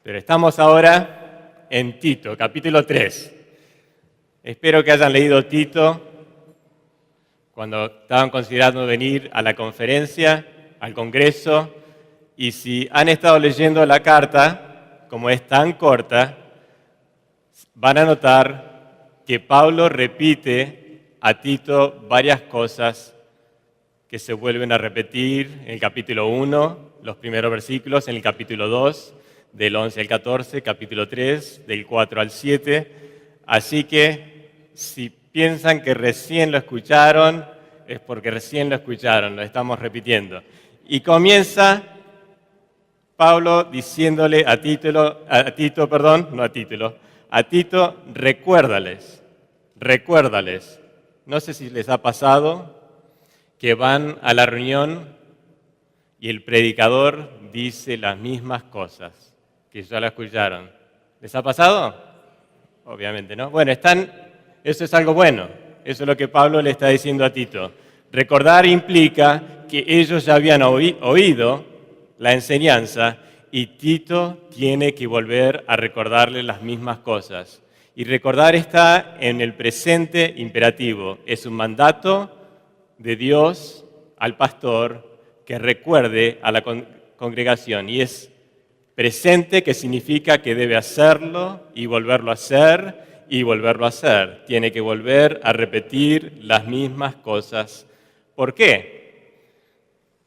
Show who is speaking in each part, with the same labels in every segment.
Speaker 1: Pero estamos ahora en Tito, capítulo 3. Espero que hayan leído Tito cuando estaban considerando venir a la conferencia, al congreso, y si han estado leyendo la carta, como es tan corta, van a notar que Pablo repite a Tito varias cosas que se vuelven a repetir en el capítulo 1, los primeros versículos, en el capítulo 2, del 11 al 14, capítulo 3, del 4 al 7. Así que si piensan que recién lo escucharon, es porque recién lo escucharon, lo estamos repitiendo. Y comienza Pablo diciéndole a Tito, recuérdales. No sé si les ha pasado que van a la reunión y el predicador dice las mismas cosas que ya la escucharon. ¿Les ha pasado? Obviamente, ¿no? Bueno, eso es algo bueno. Eso es lo que Pablo le está diciendo a Tito. Recordar implica que ellos ya habían oído la enseñanza y Tito tiene que volver a recordarle las mismas cosas. Y recordar está en el presente imperativo. Es un mandato de Dios al pastor que recuerde a la congregación. Y es presente, que significa que debe hacerlo y volverlo a hacer y volverlo a hacer. Tiene que volver a repetir las mismas cosas. ¿Por qué?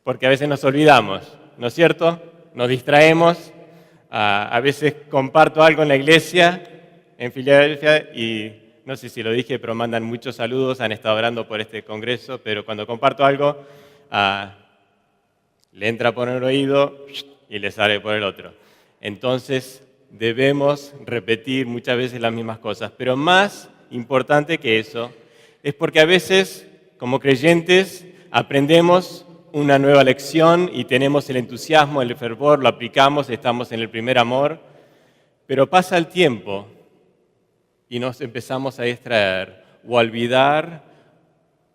Speaker 1: Porque a veces nos olvidamos, ¿no es cierto? Nos distraemos. A veces comparto algo en la iglesia, en Filadelfia, y no sé si lo dije, pero mandan muchos saludos, han estado orando por este congreso, pero cuando comparto algo, le entra por un oído y le sale por el otro. Entonces debemos repetir muchas veces las mismas cosas, pero más importante que eso es porque a veces como creyentes aprendemos una nueva lección y tenemos el entusiasmo, el fervor, lo aplicamos, estamos en el primer amor, pero pasa el tiempo y nos empezamos a distraer o a olvidar,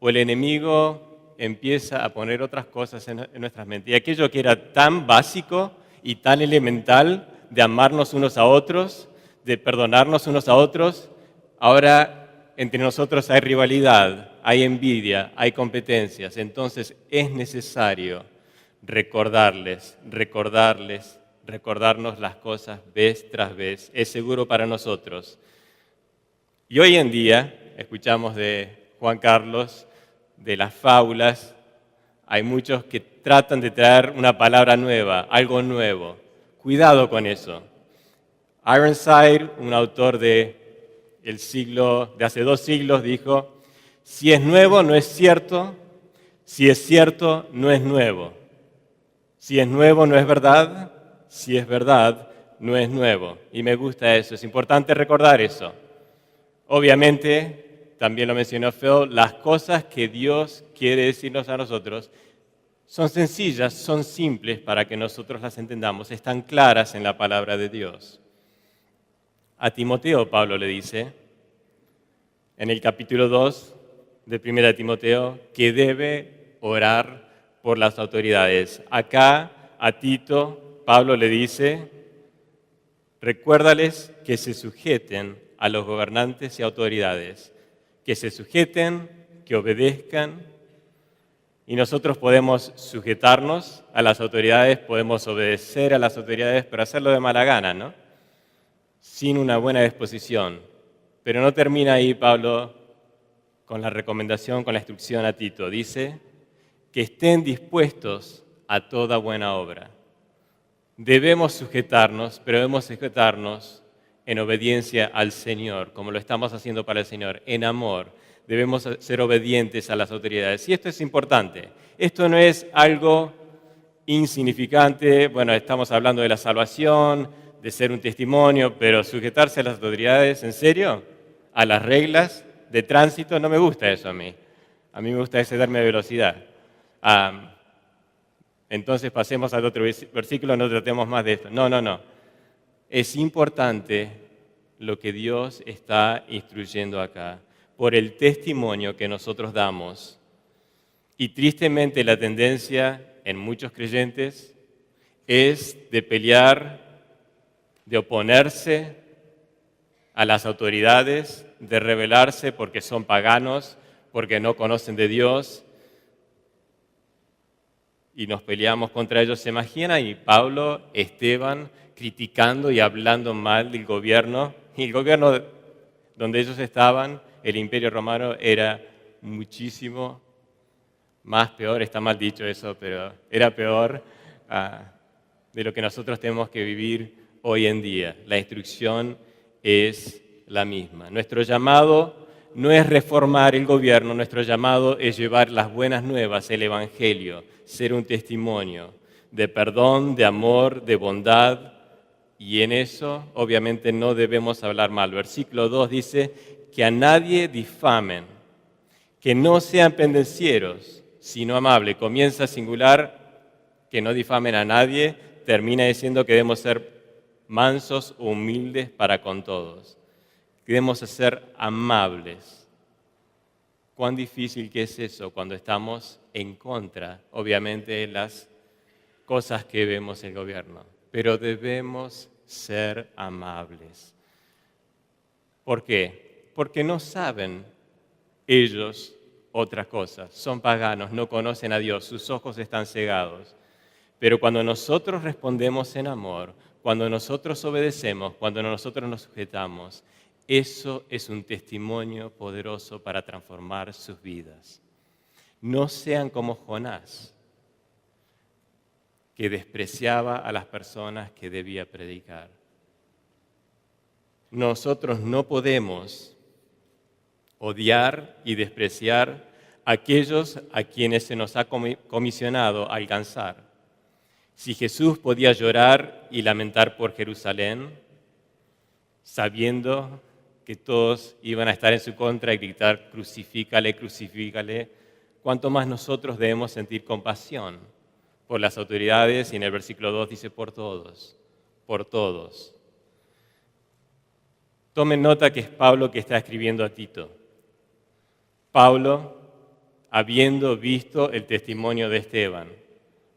Speaker 1: o el enemigo empieza a poner otras cosas en nuestras mentes. Y aquello que era tan básico y tan elemental de amarnos unos a otros, de perdonarnos unos a otros, ahora entre nosotros hay rivalidad, hay envidia, hay competencias. Entonces es necesario recordarnos las cosas vez tras vez. Es seguro para nosotros. Y hoy en día, escuchamos de Juan Carlos, de las fábulas, hay muchos que tratan de traer una palabra nueva, algo nuevo. Cuidado con eso. Ironside, un autor de hace 2 siglos, dijo: si es nuevo, no es cierto; si es cierto, no es nuevo; si es nuevo, no es verdad; si es verdad, no es nuevo. Y me gusta eso, es importante recordar eso. Obviamente, también lo mencionó Phil, las cosas que Dios quiere decirnos a nosotros son sencillas, son simples para que nosotros las entendamos, están claras en la palabra de Dios. A Timoteo, Pablo le dice, en el capítulo 2 de 1 Timoteo, que debe orar por las autoridades. Acá, a Tito, Pablo le dice: recuérdales que se sujeten a los gobernantes y autoridades, que se sujeten, que obedezcan. Y nosotros podemos sujetarnos a las autoridades, podemos obedecer a las autoridades, pero hacerlo de mala gana, ¿no? Sin una buena disposición. Pero no termina ahí Pablo con la recomendación, con la instrucción a Tito. Dice que estén dispuestos a toda buena obra. Debemos sujetarnos, pero debemos sujetarnos en obediencia al Señor, como lo estamos haciendo para el Señor, en amor. Debemos ser obedientes a las autoridades. Y esto es importante. Esto no es algo insignificante. Bueno, estamos hablando de la salvación, de ser un testimonio, pero sujetarse a las autoridades, ¿en serio? ¿A las reglas de tránsito? No me gusta eso a mí. A mí me gusta excederme de velocidad. Entonces pasemos al otro versículo, no tratemos más de esto. No. Es importante lo que Dios está instruyendo acá, por el testimonio que nosotros damos. Y tristemente la tendencia en muchos creyentes es de pelear de oponerse a las autoridades, de rebelarse porque son paganos, porque no conocen de Dios, y nos peleamos contra ellos. ¿Se imaginan? Y Pablo, Esteban, criticando y hablando mal del gobierno. Y el gobierno donde ellos estaban, el Imperio Romano, era muchísimo más peor, está mal dicho eso, pero era peor de lo que nosotros tenemos que vivir hoy en día. La instrucción es la misma. Nuestro llamado no es reformar el gobierno, nuestro llamado es llevar las buenas nuevas, el Evangelio, ser un testimonio de perdón, de amor, de bondad, y en eso obviamente no debemos hablar mal. Versículo 2 dice que a nadie difamen, que no sean pendencieros, sino amables. Comienza singular, que no difamen a nadie, termina diciendo que debemos ser mansos o humildes para con todos. Debemos ser amables. ¿Cuán difícil que es eso cuando estamos en contra, obviamente, de las cosas que vemos en el gobierno? Pero debemos ser amables. ¿Por qué? Porque no saben ellos otras cosas. Son paganos, no conocen a Dios, sus ojos están cegados. Pero cuando nosotros respondemos en amor, cuando nosotros obedecemos, cuando nosotros nos sujetamos, eso es un testimonio poderoso para transformar sus vidas. No sean como Jonás, que despreciaba a las personas que debía predicar. Nosotros no podemos odiar y despreciar a aquellos a quienes se nos ha comisionado alcanzar. Si Jesús podía llorar y lamentar por Jerusalén, sabiendo que todos iban a estar en su contra y gritar, crucifícale, crucifícale, cuánto más nosotros debemos sentir compasión por las autoridades, y en el versículo 2 dice por todos, por todos. Tomen nota que es Pablo que está escribiendo a Tito. Pablo, habiendo visto el testimonio de Esteban,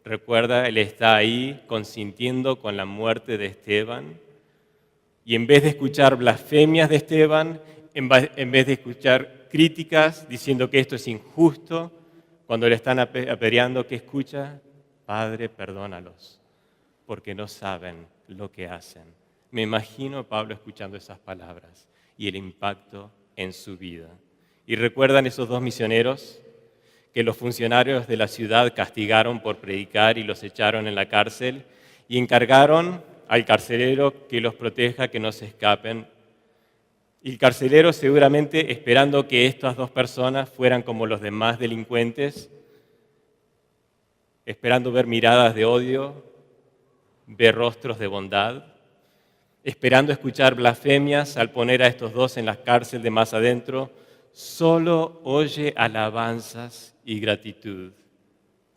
Speaker 1: recuerda, él está ahí consintiendo con la muerte de Esteban, y en vez de escuchar blasfemias de Esteban, en vez de escuchar críticas diciendo que esto es injusto, cuando le están apedreando, ¿qué escucha? Padre, perdónalos, porque no saben lo que hacen. Me imagino a Pablo escuchando esas palabras y el impacto en su vida. ¿Y recuerdan esos dos misioneros que los funcionarios de la ciudad castigaron por predicar y los echaron en la cárcel y encargaron al carcelero que los proteja, que no se escapen? Y el carcelero, seguramente esperando que estas dos personas fueran como los demás delincuentes, esperando ver miradas de odio, ver rostros de bondad, esperando escuchar blasfemias al poner a estos dos en la cárcel de más adentro, solo oye alabanzas y gratitud.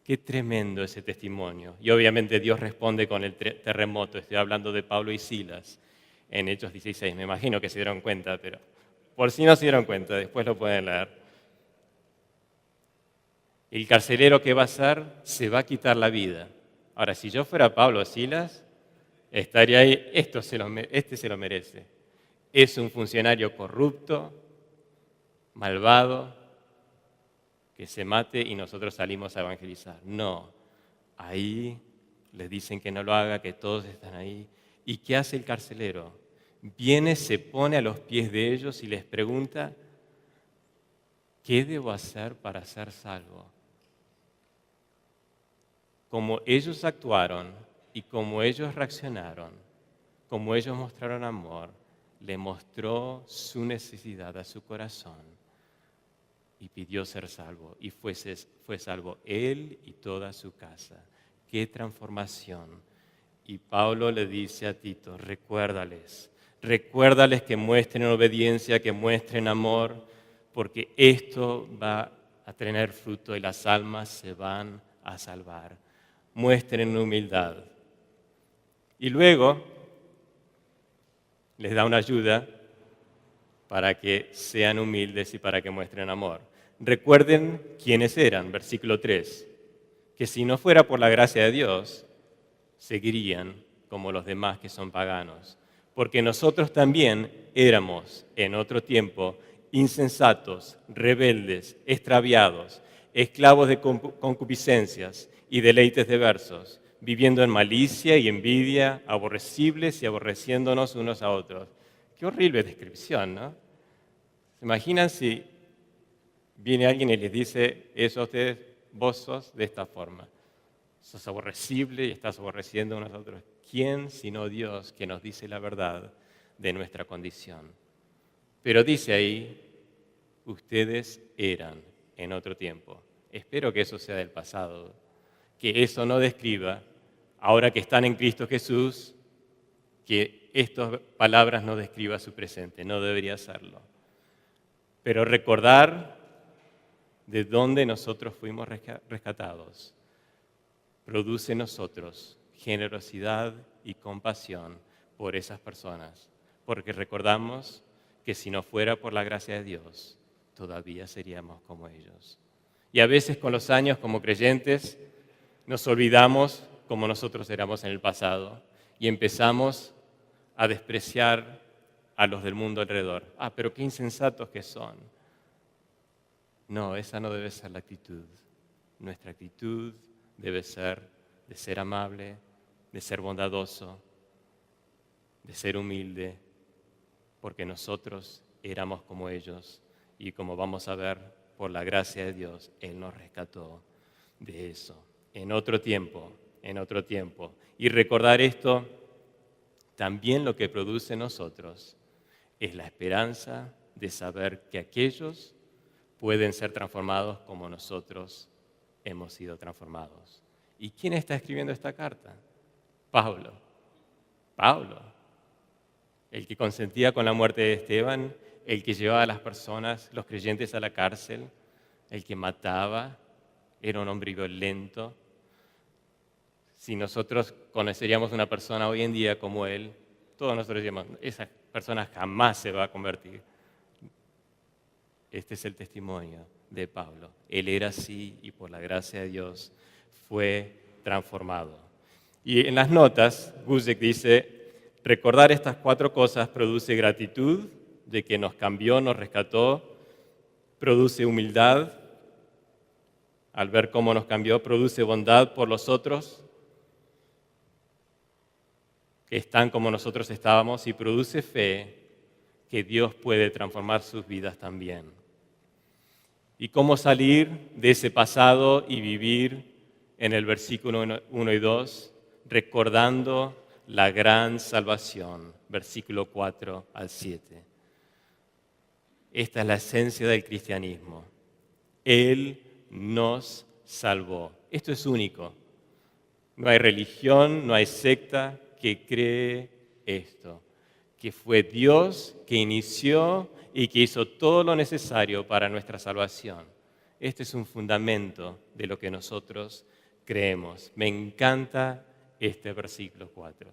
Speaker 1: Qué tremendo ese testimonio. Y obviamente Dios responde con el terremoto. Estoy hablando de Pablo y Silas en Hechos 16. Me imagino que se dieron cuenta, pero por si no se dieron cuenta, después lo pueden leer. El carcelero, ¿qué va a hacer? Se va a quitar la vida. Ahora, si yo fuera Pablo o Silas, estaría ahí, este se lo merece. Es un funcionario corrupto, malvado, que se mate y nosotros salimos a evangelizar. No, ahí les dicen que no lo haga, que todos están ahí. ¿Y qué hace el carcelero? Viene, se pone a los pies de ellos y les pregunta, ¿qué debo hacer para ser salvo? Como ellos actuaron y como ellos reaccionaron, como ellos mostraron amor, le mostró su necesidad a su corazón y pidió ser salvo. Y fue salvo él y toda su casa. ¡Qué transformación! Y Pablo le dice a Tito, recuérdales que muestren obediencia, que muestren amor, porque esto va a tener fruto y las almas se van a salvar. Muestren humildad. Y luego les da una ayuda para que sean humildes y para que muestren amor. Recuerden quiénes eran, versículo 3, que si no fuera por la gracia de Dios, seguirían como los demás que son paganos. porque nosotros también éramos en otro tiempo insensatos, rebeldes, extraviados, esclavos de concupiscencias y deleites diversos, viviendo en malicia y envidia, aborrecibles y aborreciéndonos unos a otros. Qué horrible descripción, ¿no? ¿Se imaginan si viene alguien y les dice eso a ustedes? Vos sos de esta forma. Sos aborrecible y estás aborreciendo unos a otros. ¿Quién sino Dios que nos dice la verdad de nuestra condición? Pero dice ahí, ustedes eran en otro tiempo. Espero que eso sea del pasado, que eso no describa, ahora que están en Cristo Jesús, que estas palabras no describan su presente, no debería hacerlo. Pero recordar de dónde nosotros fuimos rescatados produce en nosotros generosidad y compasión por esas personas, porque recordamos que si no fuera por la gracia de Dios, todavía seríamos como ellos. Y a veces con los años como creyentes nos olvidamos como nosotros éramos en el pasado y empezamos a despreciar a los del mundo alrededor. Pero qué insensatos que son. No, esa no debe ser la actitud. Nuestra actitud debe ser de ser amable, de ser bondadoso, de ser humilde, porque nosotros éramos como ellos y como vamos a ver, por la gracia de Dios, Él nos rescató de eso. En otro tiempo. Y recordar esto, también lo que produce en nosotros es la esperanza de saber que aquellos pueden ser transformados como nosotros hemos sido transformados. ¿Y quién está escribiendo esta carta? Pablo. El que consentía con la muerte de Esteban, el que llevaba a las personas, los creyentes a la cárcel, el que mataba, era un hombre violento. Si nosotros conoceríamos una persona hoy en día como él, todos nosotros diríamos, esa persona jamás se va a convertir. Este es el testimonio de Pablo. Él era así y por la gracia de Dios fue transformado. Y en las notas, Guzik dice, recordar estas 4 cosas produce gratitud de que nos cambió, nos rescató, produce humildad al ver cómo nos cambió, produce bondad por los otros que están como nosotros estábamos y produce fe que Dios puede transformar sus vidas también. ¿Y cómo salir de ese pasado y vivir en el versículo 1 y 2? Recordando la gran salvación, versículo 4 al 7. Esta es la esencia del cristianismo. Él nos salvó. Esto es único. No hay religión, no hay secta que cree esto, que fue Dios que inició y que hizo todo lo necesario para nuestra salvación. Este es un fundamento de lo que nosotros creemos. Me encanta este versículo 4.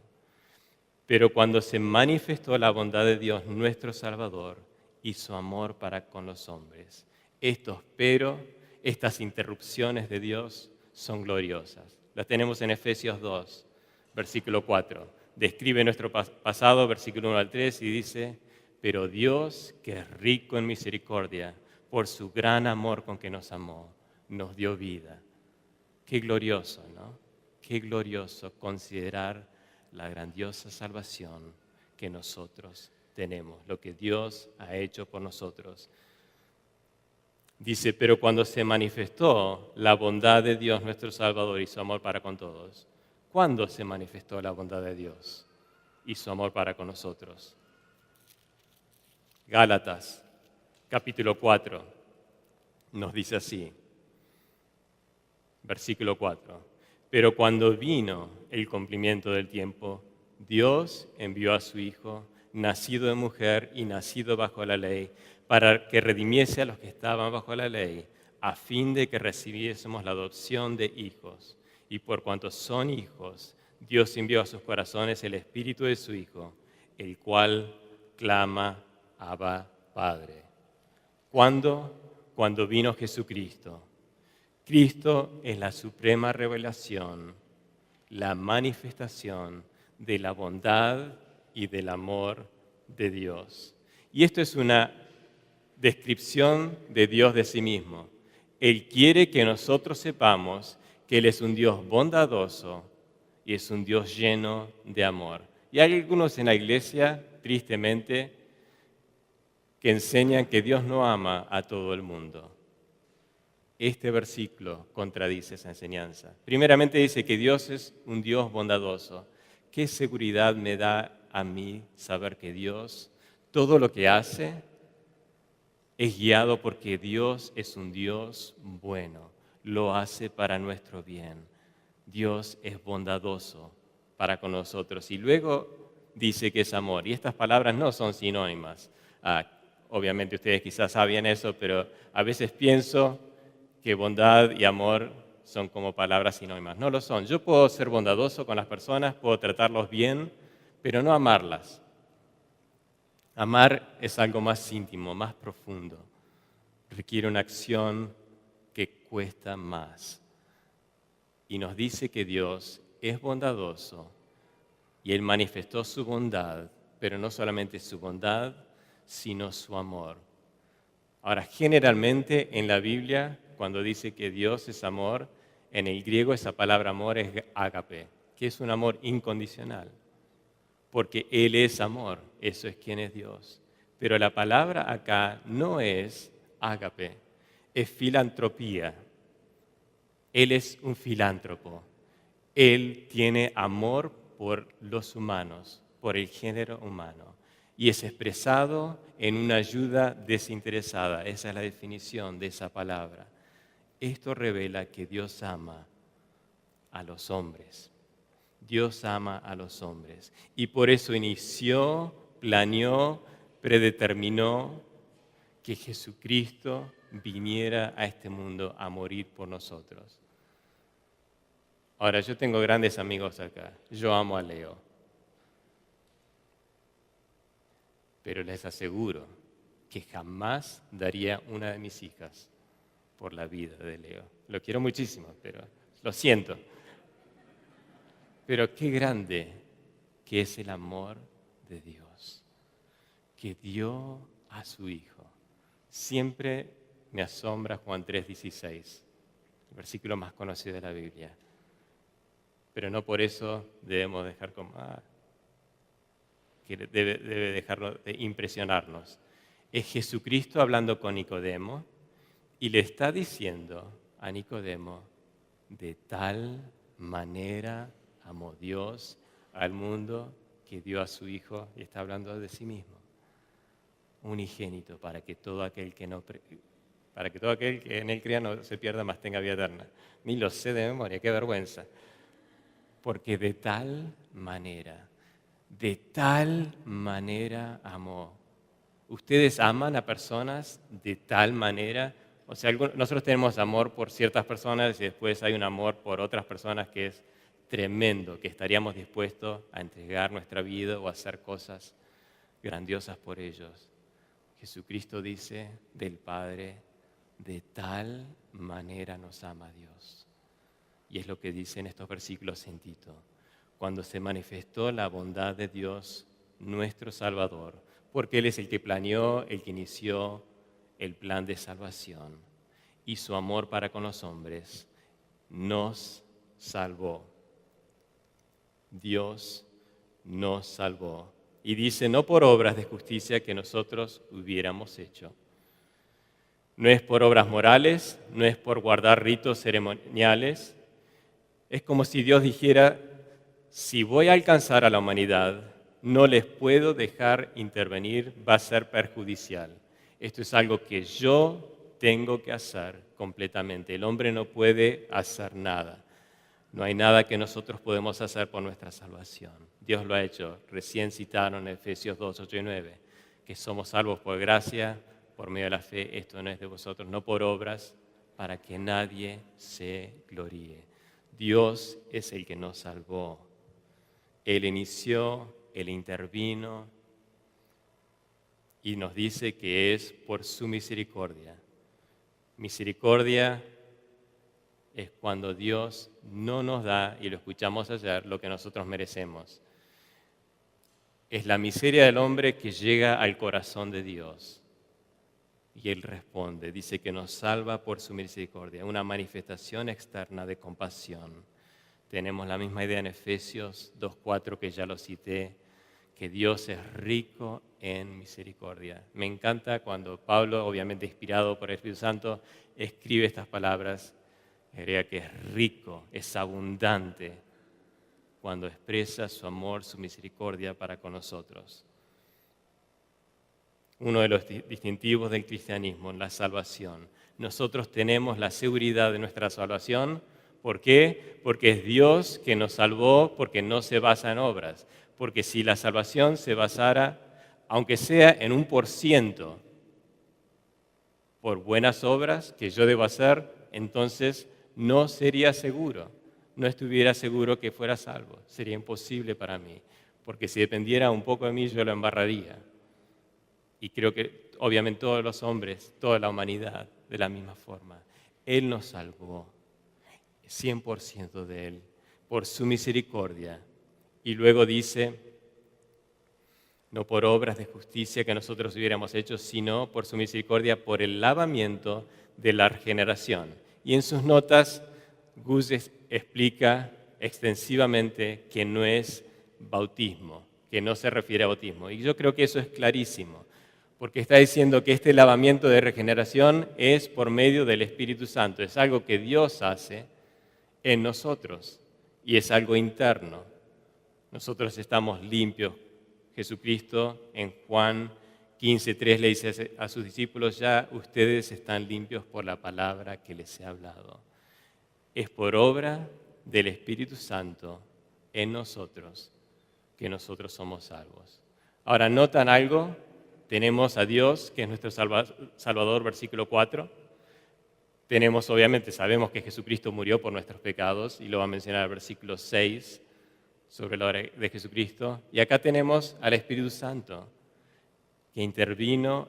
Speaker 1: Pero cuando se manifestó la bondad de Dios, nuestro Salvador, y su amor para con los hombres, estas interrupciones de Dios son gloriosas. Las tenemos en Efesios 2, versículo 4. Describe nuestro pasado, versículo 1 al 3, y dice, pero Dios, que es rico en misericordia, por su gran amor con que nos amó, nos dio vida. Qué glorioso, ¿no? Qué glorioso considerar la grandiosa salvación que nosotros tenemos, lo que Dios ha hecho por nosotros. Dice, pero cuando se manifestó la bondad de Dios nuestro Salvador y su amor para con todos, ¿cuándo se manifestó la bondad de Dios y su amor para con nosotros? Gálatas, capítulo 4, nos dice así, versículo 4. Pero cuando vino el cumplimiento del tiempo, Dios envió a su Hijo, nacido de mujer y nacido bajo la ley, para que redimiese a los que estaban bajo la ley, a fin de que recibiésemos la adopción de hijos. Y por cuanto son hijos, Dios envió a sus corazones el Espíritu de su Hijo, el cual clama, Abba, Padre. ¿Cuándo? Cuando vino Jesucristo. Cristo es la suprema revelación, la manifestación de la bondad y del amor de Dios. Y esto es una descripción de Dios de sí mismo. Él quiere que nosotros sepamos que Él es un Dios bondadoso y es un Dios lleno de amor. Y hay algunos en la iglesia, tristemente, que enseñan que Dios no ama a todo el mundo. Este versículo contradice esa enseñanza. Primeramente dice que Dios es un Dios bondadoso. ¿Qué seguridad me da a mí saber que Dios, todo lo que hace, es guiado porque Dios es un Dios bueno? Lo hace para nuestro bien. Dios es bondadoso para con nosotros. Y luego dice que es amor. Y estas palabras no son sinónimas. Obviamente ustedes quizás sabían eso, pero a veces pienso que bondad y amor son como palabras sinónimas. No lo son. Yo puedo ser bondadoso con las personas, puedo tratarlos bien, pero no amarlas. Amar es algo más íntimo, más profundo. Requiere una acción que cuesta más. Y nos dice que Dios es bondadoso y Él manifestó su bondad, pero no solamente su bondad, sino su amor. Ahora, generalmente en la Biblia, cuando dice que Dios es amor, en el griego esa palabra amor es ágape, que es un amor incondicional, porque Él es amor, eso es quien es Dios. Pero la palabra acá no es ágape, es filantropía. Él es un filántropo. Él tiene amor por los humanos, por el género humano. Y es expresado en una ayuda desinteresada. Esa es la definición de esa palabra. Esto revela que Dios ama a los hombres. Dios ama a los hombres. Y por eso inició, planeó, predeterminó que Jesucristo viniera a este mundo a morir por nosotros. Ahora, yo tengo grandes amigos acá. Yo amo a Leo. Pero les aseguro que jamás daría una de mis hijas por la vida de Leo. Lo quiero muchísimo, pero lo siento. Pero qué grande que es el amor de Dios, que dio a su Hijo. Siempre me asombra Juan 3:16, el versículo más conocido de la Biblia. Pero no por eso debemos dejar como, que debe dejarlo de impresionarnos. Es Jesucristo hablando con Nicodemo y le está diciendo a Nicodemo, de tal manera amó Dios al mundo que dio a su Hijo, y está hablando de sí mismo, unigénito, para que todo aquel que en Él crea no se pierda, mas tenga vida eterna. Ni lo sé de memoria, qué vergüenza. Porque de tal manera amó. ¿Ustedes aman a personas de tal manera? O sea, nosotros tenemos amor por ciertas personas y después hay un amor por otras personas que es tremendo, que estaríamos dispuestos a entregar nuestra vida o a hacer cosas grandiosas por ellos. Jesucristo dice del Padre, de tal manera nos ama Dios. Y es lo que dice en estos versículos en Tito. Cuando se manifestó la bondad de Dios, nuestro Salvador, porque Él es el que planeó, el que inició el plan de salvación, y su amor para con los hombres nos salvó. Dios nos salvó. Y dice, no por obras de justicia que nosotros hubiéramos hecho. No es por obras morales, no es por guardar ritos ceremoniales. Es como si Dios dijera, si voy a alcanzar a la humanidad, no les puedo dejar intervenir, va a ser perjudicial. Esto es algo que yo tengo que hacer completamente. El hombre no puede hacer nada. No hay nada que nosotros podemos hacer por nuestra salvación. Dios lo ha hecho. Recién citaron en Efesios 2, 8 y 9, que somos salvos por gracia, por medio de la fe. Esto no es de vosotros, no por obras, para que nadie se gloríe. Dios es el que nos salvó. Él inició, Él intervino y nos dice que es por su misericordia. Misericordia es cuando Dios no nos da, y lo escuchamos ayer, lo que nosotros merecemos. Es la miseria del hombre que llega al corazón de Dios. Y Él responde, dice que nos salva por su misericordia, una manifestación externa de compasión. Tenemos la misma idea en Efesios 2:4 que ya lo cité, que Dios es rico en misericordia. Me encanta cuando Pablo, obviamente inspirado por el Espíritu Santo, escribe estas palabras, agrega que es rico, es abundante, cuando expresa su amor, su misericordia para con nosotros. Uno de los distintivos del cristianismo, la salvación. Nosotros tenemos la seguridad de nuestra salvación. ¿Por qué? Porque es Dios que nos salvó, porque no se basa en obras. Porque si la salvación se basara, aunque sea en 1%, por buenas obras que yo debo hacer, entonces no sería seguro, no estuviera seguro que fuera salvo. Sería imposible para mí, porque si dependiera un poco de mí, yo lo embarraría. Y creo que obviamente todos los hombres, toda la humanidad, de la misma forma. Él nos salvó, 100% de Él, por su misericordia. Y luego dice, no por obras de justicia que nosotros hubiéramos hecho, sino por su misericordia, por el lavamiento de la regeneración. Y en sus notas, Gus explica extensivamente que no es bautismo, que no se refiere a bautismo. Y yo creo que eso es clarísimo, porque está diciendo que este lavamiento de regeneración es por medio del Espíritu Santo, es algo que Dios hace en nosotros y es algo interno. Nosotros estamos limpios. Jesucristo en Juan 15:3 le dice a sus discípulos, ya ustedes están limpios por la palabra que les he hablado. Es por obra del Espíritu Santo en nosotros que nosotros somos salvos. Ahora, ¿notan algo? Tenemos a Dios, que es nuestro Salvador, versículo 4. Tenemos, obviamente, sabemos que Jesucristo murió por nuestros pecados, y lo va a mencionar el versículo 6, sobre la obra de Jesucristo. Y acá tenemos al Espíritu Santo, que intervino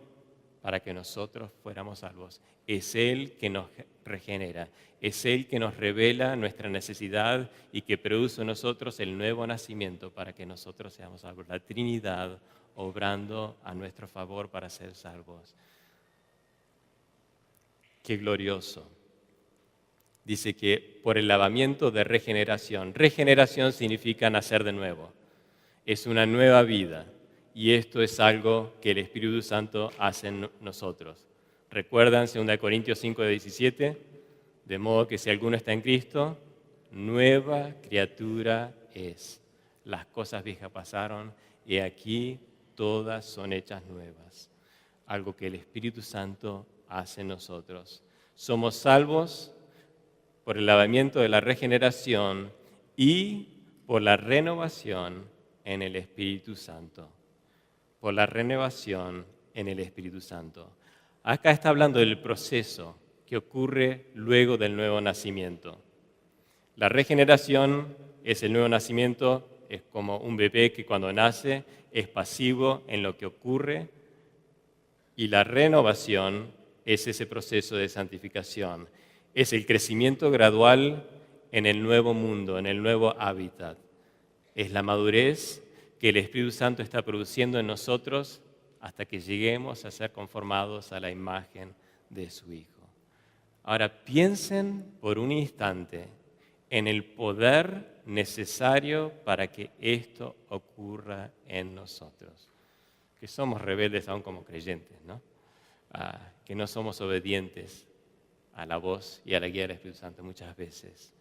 Speaker 1: para que nosotros fuéramos salvos. Es Él que nos regenera, es Él que nos revela nuestra necesidad y que produce en nosotros el nuevo nacimiento para que nosotros seamos salvos. La Trinidad obrando a nuestro favor para ser salvos. Qué glorioso. Dice que por el lavamiento de regeneración. Regeneración significa nacer de nuevo. Es una nueva vida. Y esto es algo que el Espíritu Santo hace en nosotros. ¿Recuerdan 2 Corintios 5:17? De modo que si alguno está en Cristo, nueva criatura es. Las cosas viejas pasaron y aquí todas son hechas nuevas. Algo que el Espíritu Santo hace en nosotros. Somos salvos por el lavamiento de la regeneración y por la renovación en el Espíritu Santo. Por la renovación en el Espíritu Santo. Acá está hablando del proceso que ocurre luego del nuevo nacimiento. La regeneración es el nuevo nacimiento, es como un bebé que cuando nace es pasivo en lo que ocurre, y la renovación es ese proceso de santificación. Es el crecimiento gradual en el nuevo mundo, en el nuevo hábitat. Es la madurez que el Espíritu Santo está produciendo en nosotros hasta que lleguemos a ser conformados a la imagen de su Hijo. Ahora piensen por un instante en el poder necesario para que esto ocurra en nosotros. Que somos rebeldes aún como creyentes, ¿no? Que no somos obedientes a la voz y a la guía del Espíritu Santo muchas veces.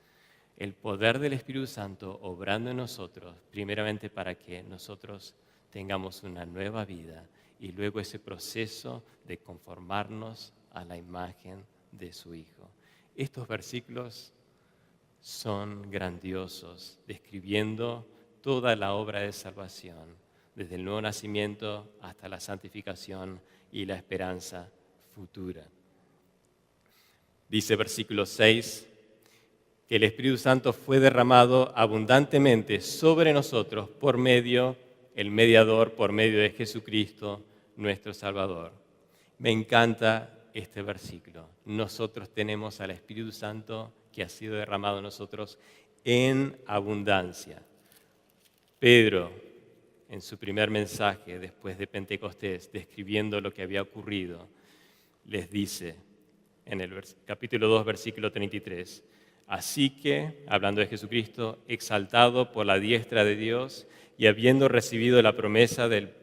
Speaker 1: El poder del Espíritu Santo obrando en nosotros, primeramente para que nosotros tengamos una nueva vida y luego ese proceso de conformarnos a la imagen de su Hijo. Estos versículos son grandiosos, describiendo toda la obra de salvación, desde el nuevo nacimiento hasta la santificación y la esperanza futura. Dice versículo 6, que el Espíritu Santo fue derramado abundantemente sobre nosotros por medio, el mediador, por medio de Jesucristo, nuestro Salvador. Me encanta este versículo. Nosotros tenemos al Espíritu Santo que ha sido derramado en nosotros en abundancia. Pedro, en su primer mensaje después de Pentecostés, describiendo lo que había ocurrido, les dice en el capítulo 2, versículo 33, así que, hablando de Jesucristo, exaltado por la diestra de Dios y habiendo recibido la promesa del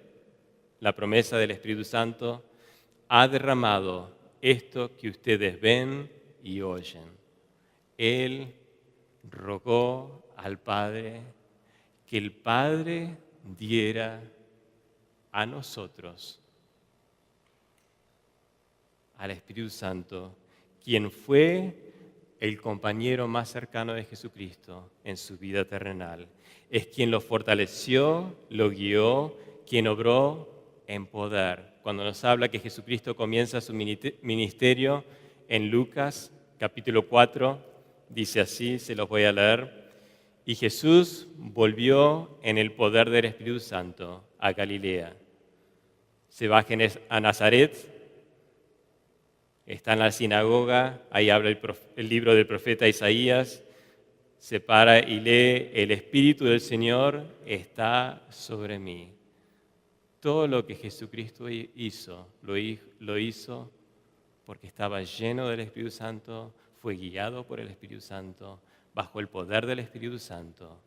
Speaker 1: Espíritu Santo, ha derramado esto que ustedes ven y oyen. Él rogó al Padre que el Padre diera a nosotros al Espíritu Santo, quien fue el compañero más cercano de Jesucristo en su vida terrenal. Es quien lo fortaleció, lo guió, quien obró en poder. Cuando nos habla que Jesucristo comienza su ministerio en Lucas capítulo 4, dice así, se los voy a leer. Y Jesús volvió en el poder del Espíritu Santo a Galilea. Se va a Nazaret, está en la sinagoga, ahí habla el libro del profeta Isaías, se para y lee, el Espíritu del Señor está sobre mí. Todo lo que Jesucristo hizo, lo hizo porque estaba lleno del Espíritu Santo, fue guiado por el Espíritu Santo, bajo el poder del Espíritu Santo.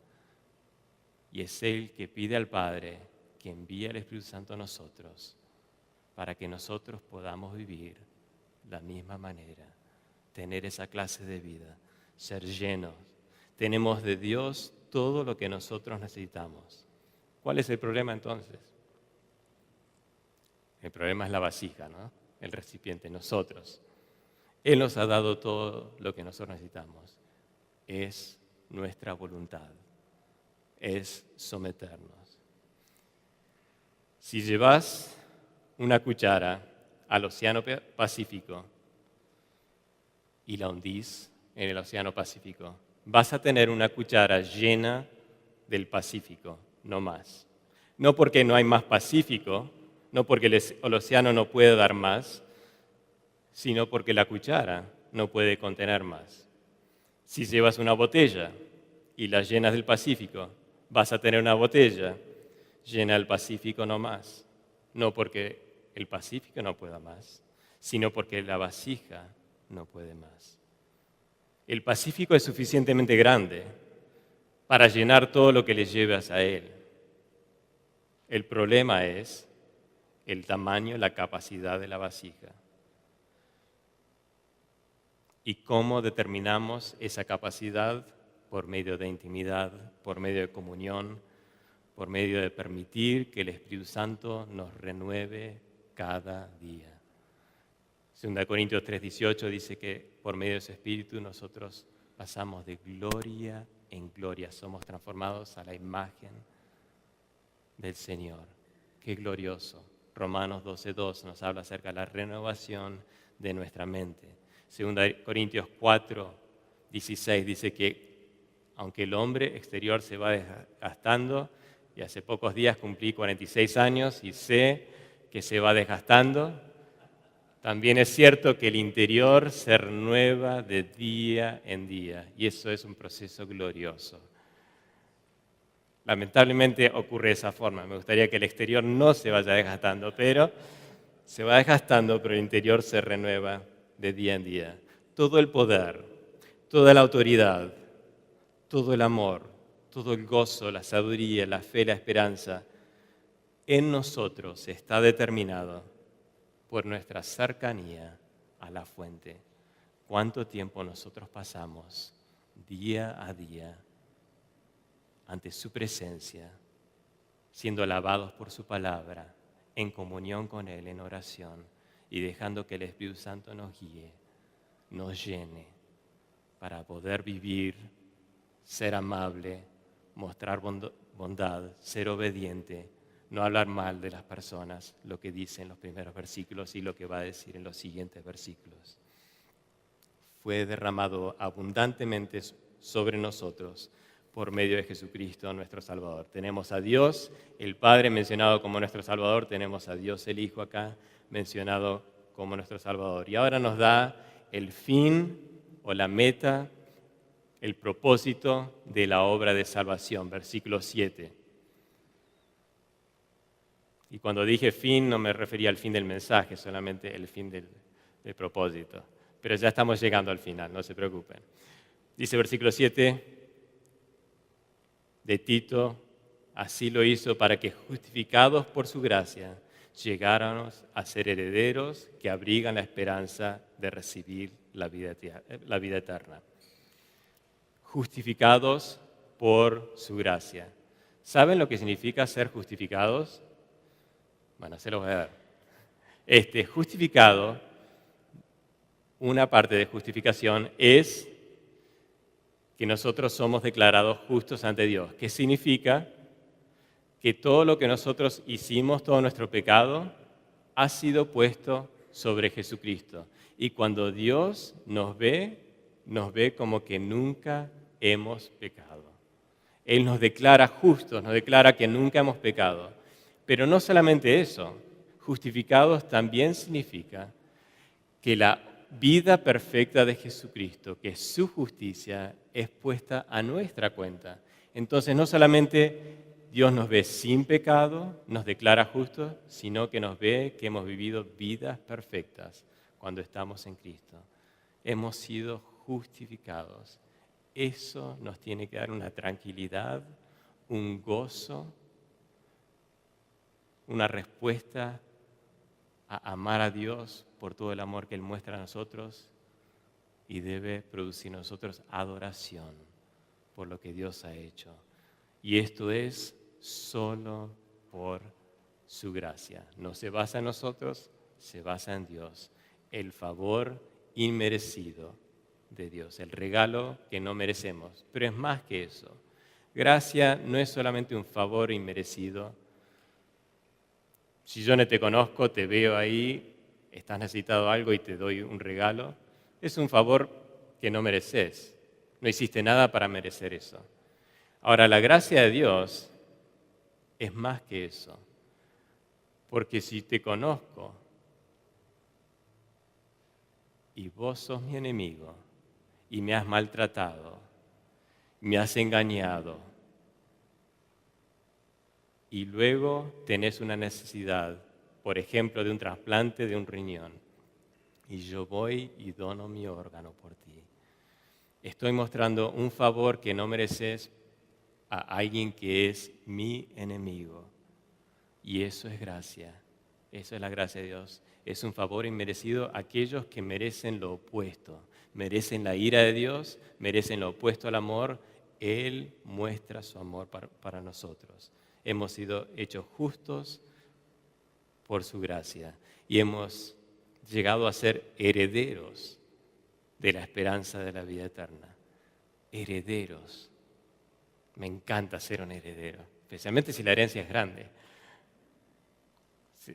Speaker 1: Y es Él que pide al Padre que envíe al Espíritu Santo a nosotros, para que nosotros podamos vivir la misma manera, tener esa clase de vida, ser llenos. Tenemos de Dios todo lo que nosotros necesitamos. ¿Cuál es el problema entonces? El problema es la vasija, ¿no? El recipiente, nosotros. Él nos ha dado todo lo que nosotros necesitamos. Es nuestra voluntad, es someternos. Si llevas una cuchara al Océano Pacífico y la hundís en el Océano Pacífico, vas a tener una cuchara llena del Pacífico, no más. No porque no hay más Pacífico, no porque el océano no puede dar más, sino porque la cuchara no puede contener más. Si llevas una botella y la llenas del Pacífico, vas a tener una botella llena del Pacífico no más. No porque el Pacífico no pueda más, sino porque la vasija no puede más. El Pacífico es suficientemente grande para llenar todo lo que le llevas a él. El problema es el tamaño, la capacidad de la vasija. ¿Y cómo determinamos esa capacidad? Por medio de intimidad, por medio de comunión, por medio de permitir que el Espíritu Santo nos renueve cada día. 2 Corintios 3:18 dice que por medio de ese Espíritu nosotros pasamos de gloria en gloria, somos transformados a la imagen del Señor. ¡Qué glorioso! Romanos 12:2 nos habla acerca de la renovación de nuestra mente. 2 Corintios 4:16 dice que aunque el hombre exterior se va desgastando, y hace pocos días cumplí 46 años y sé que se va desgastando, también es cierto que el interior se renueva de día en día, y eso es un proceso glorioso. Lamentablemente ocurre de esa forma. Me gustaría que el exterior no se vaya desgastando, pero se va desgastando, pero el interior se renueva de día en día. Todo el poder, toda la autoridad, todo el amor, todo el gozo, la sabiduría, la fe, la esperanza, en nosotros está determinado por nuestra cercanía a la fuente. ¿Cuánto tiempo nosotros pasamos día a día ante su presencia, siendo alabados por su palabra, en comunión con Él, en oración, y dejando que el Espíritu Santo nos guíe, nos llene, para poder vivir, ser amable, mostrar bondad, ser obediente, no hablar mal de las personas, lo que dice en los primeros versículos y lo que va a decir en los siguientes versículos. Fue derramado abundantemente sobre nosotros por medio de Jesucristo, nuestro Salvador. Tenemos a Dios, el Padre mencionado como nuestro Salvador, tenemos a Dios el Hijo acá mencionado como nuestro Salvador. Y ahora nos da el fin o la meta, el propósito de la obra de salvación, versículo 7. Y cuando dije fin no me refería al fin del mensaje, solamente el fin del propósito. Pero ya estamos llegando al final, no se preocupen. Dice versículo 7 de Tito, así lo hizo para que justificados por su gracia llegáramos a ser herederos que abrigan la esperanza de recibir la vida eterna. Justificados por su gracia. ¿Saben lo que significa ser justificados? Bueno, se los voy a dar. Justificado, una parte de justificación es que nosotros somos declarados justos ante Dios. ¿Qué significa? Que todo lo que nosotros hicimos, todo nuestro pecado, ha sido puesto sobre Jesucristo. Y cuando Dios nos ve como que nunca hemos pecado. Él nos declara justos, nos declara que nunca hemos pecado. Pero no solamente eso, justificados también significa que la vida perfecta de Jesucristo, que es su justicia, es puesta a nuestra cuenta. Entonces no solamente Dios nos ve sin pecado, nos declara justos, sino que nos ve que hemos vivido vidas perfectas cuando estamos en Cristo. Hemos sido justificados. Eso nos tiene que dar una tranquilidad, un gozo, una respuesta a amar a Dios por todo el amor que Él muestra a nosotros y debe producir en nosotros adoración por lo que Dios ha hecho. Y esto es solo por su gracia. No se basa en nosotros, se basa en Dios. El favor inmerecido de Dios, el regalo que no merecemos. Pero es más que eso. Gracia no es solamente un favor inmerecido. Si yo no te conozco, te veo ahí, estás necesitado algo y te doy un regalo, es un favor que no mereces. No hiciste nada para merecer eso. Ahora, la gracia de Dios es más que eso. Porque si te conozco y vos sos mi enemigo y me has maltratado, me has engañado, y luego tenés una necesidad, por ejemplo, de un trasplante de un riñón, y yo voy y dono mi órgano por ti. Estoy mostrando un favor que no mereces a alguien que es mi enemigo. Y eso es gracia. Eso es la gracia de Dios. Es un favor inmerecido a aquellos que merecen lo opuesto. Merecen la ira de Dios, merecen lo opuesto al amor. Él muestra su amor para nosotros. Hemos sido hechos justos por su gracia y hemos llegado a ser herederos de la esperanza de la vida eterna. Herederos. Me encanta ser un heredero, especialmente si la herencia es grande.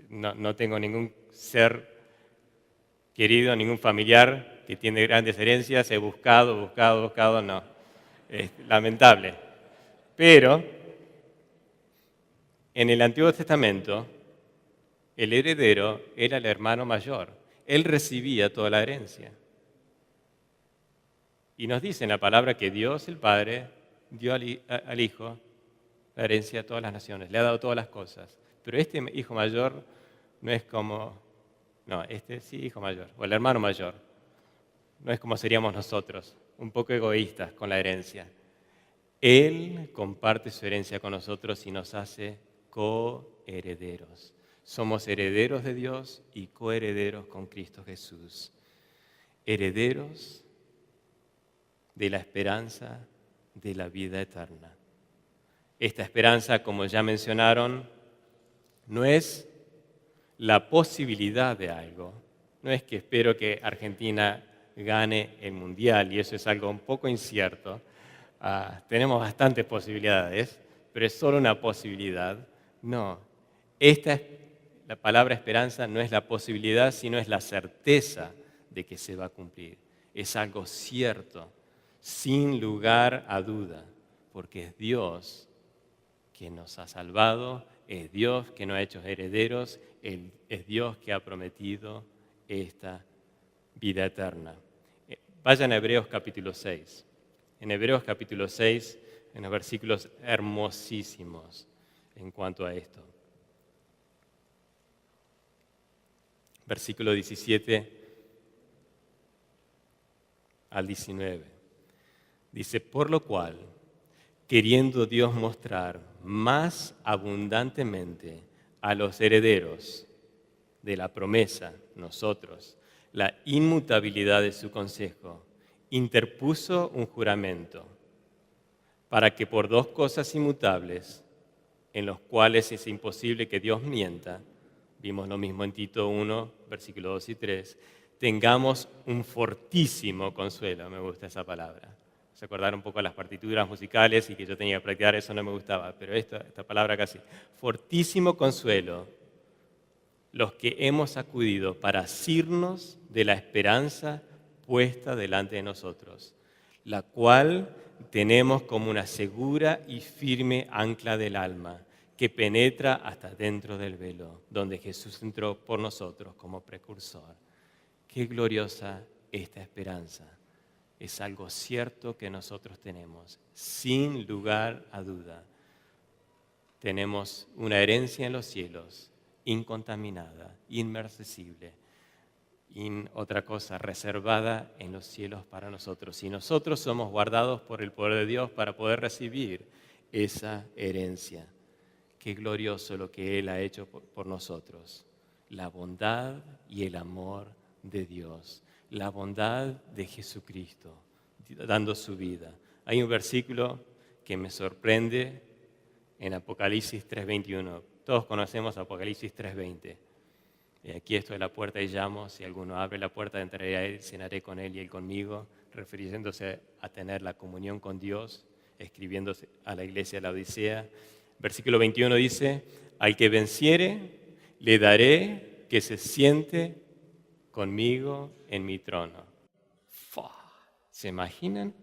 Speaker 1: No tengo ningún ser querido, ningún familiar que tiene grandes herencias. He buscado, no. Es lamentable. Pero en el Antiguo Testamento, el heredero era el hermano mayor. Él recibía toda la herencia. Y nos dice en la palabra que Dios, el Padre, dio al Hijo la herencia a todas las naciones. Le ha dado todas las cosas. Pero este hijo mayor no es como... No, hijo mayor, o el hermano mayor. No es como seríamos nosotros, un poco egoístas con la herencia. Él comparte su herencia con nosotros y nos hace coherederos. Somos herederos de Dios y coherederos con Cristo Jesús. Herederos de la esperanza de la vida eterna. Esta esperanza, como ya mencionaron, no es la posibilidad de algo. No es que espero que Argentina gane el Mundial y eso es algo un poco incierto. Tenemos bastantes posibilidades, pero es solo una posibilidad. No, la palabra esperanza no es la posibilidad, sino es la certeza de que se va a cumplir. Es algo cierto, sin lugar a duda, porque es Dios que nos ha salvado, es Dios que nos ha hecho herederos, es Dios que ha prometido esta vida eterna. Vayan a Hebreos capítulo 6. En Hebreos capítulo 6, en los versículos hermosísimos en cuanto a esto. versículo 17 al 19. Dice, por lo cual, queriendo Dios mostrar más abundantemente a los herederos de la promesa, nosotros, la inmutabilidad de su consejo, interpuso un juramento para que por dos cosas inmutables, en los cuales es imposible que Dios mienta, vimos lo mismo en Tito 1, versículos 2 y 3, tengamos un fortísimo consuelo. Me gusta esa palabra. Se acordaron un poco las partituras musicales y que yo tenía que practicar, eso no me gustaba, pero esta palabra casi. Fortísimo consuelo, los que hemos acudido para asirnos de la esperanza puesta delante de nosotros, la cual tenemos como una segura y firme ancla del alma, que penetra hasta dentro del velo, donde Jesús entró por nosotros como precursor. Qué gloriosa esta esperanza. Es algo cierto que nosotros tenemos, sin lugar a duda. Tenemos una herencia en los cielos, incontaminada, inmersible, otra cosa, reservada en los cielos para nosotros. Y nosotros somos guardados por el poder de Dios para poder recibir esa herencia. Qué glorioso lo que Él ha hecho por nosotros. La bondad y el amor de Dios. La bondad de Jesucristo, dando su vida. Hay un versículo que me sorprende en Apocalipsis 3:21. Todos conocemos Apocalipsis 3:20. Aquí estoy a la puerta y llamo, si alguno abre la puerta entraré a él, cenaré con él y él conmigo, refiriéndose a tener la comunión con Dios, escribiéndose a la iglesia de la Odisea. Versículo 21 dice, al que venciere le daré que se siente conmigo en mi trono. ¿Se imaginan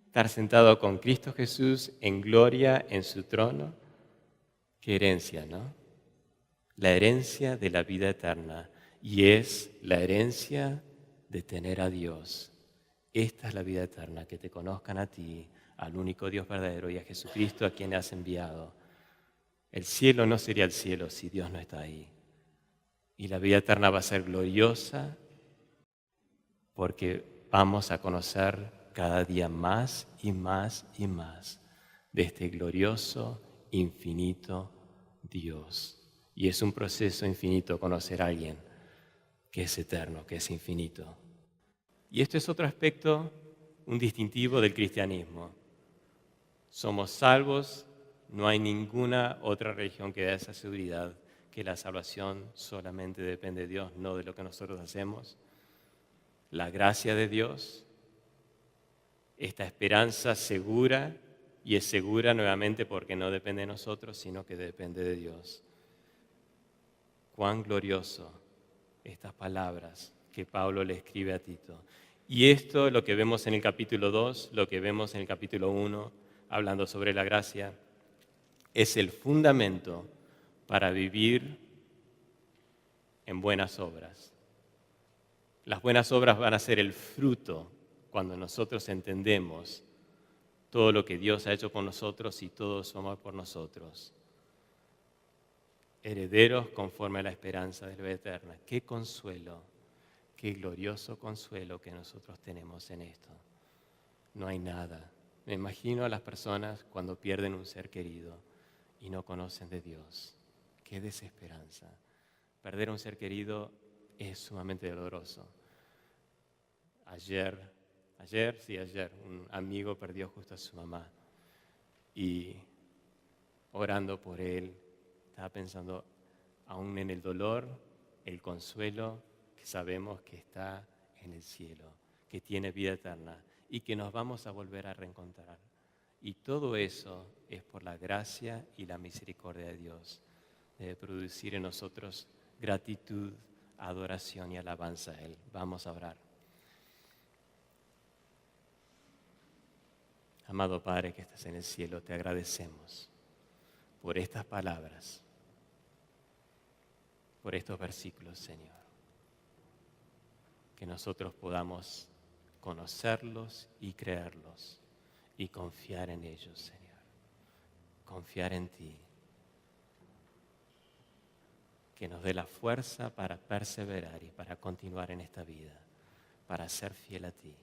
Speaker 1: estar sentado con Cristo Jesús en gloria en su trono? Qué herencia, ¿no? La herencia de la vida eterna, y es la herencia de tener a Dios. Esta es la vida eterna, que te conozcan a ti, al único Dios verdadero, y a Jesucristo a quien has enviado. El cielo no sería el cielo si Dios no está ahí. Y la vida eterna va a ser gloriosa porque vamos a conocer cada día más y más y más de este glorioso, infinito Dios. Y es un proceso infinito conocer a alguien que es eterno, que es infinito. Y esto es otro aspecto, un distintivo del cristianismo. Somos salvos, no hay ninguna otra religión que dé esa seguridad, que la salvación solamente depende de Dios, no de lo que nosotros hacemos. La gracia de Dios, esta esperanza segura, y es segura nuevamente porque no depende de nosotros, sino que depende de Dios. Cuán glorioso estas palabras que Pablo le escribe a Tito. Y esto, lo que vemos en el capítulo 2, lo que vemos en el capítulo 1, hablando sobre la gracia, es el fundamento para vivir en buenas obras. Las buenas obras van a ser el fruto cuando nosotros entendemos todo lo que Dios ha hecho por nosotros y todo su amor por nosotros. Herederos conforme a la esperanza de la vida eterna. Qué consuelo, qué glorioso consuelo que nosotros tenemos en esto. No hay nada. Me imagino a las personas cuando pierden un ser querido y no conocen de Dios. Qué desesperanza. Perder un ser querido es sumamente doloroso. Ayer, un amigo perdió justo a su mamá y orando por él, estaba pensando aún en el dolor, el consuelo que sabemos que está en el cielo, que tiene vida eterna y que nos vamos a volver a reencontrar. Y todo eso es por la gracia y la misericordia de Dios. Debe producir en nosotros gratitud, adoración y alabanza a Él. Vamos a orar. Amado Padre que estás en el cielo, te agradecemos por estas palabras, por estos versículos, Señor. Que nosotros podamos conocerlos y creerlos y confiar en ellos, Señor. Confiar en ti. que nos dé la fuerza para perseverar y para continuar en esta vida, para ser fiel a ti,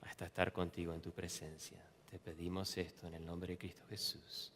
Speaker 1: hasta estar contigo en tu presencia. Te pedimos esto en el nombre de Cristo Jesús.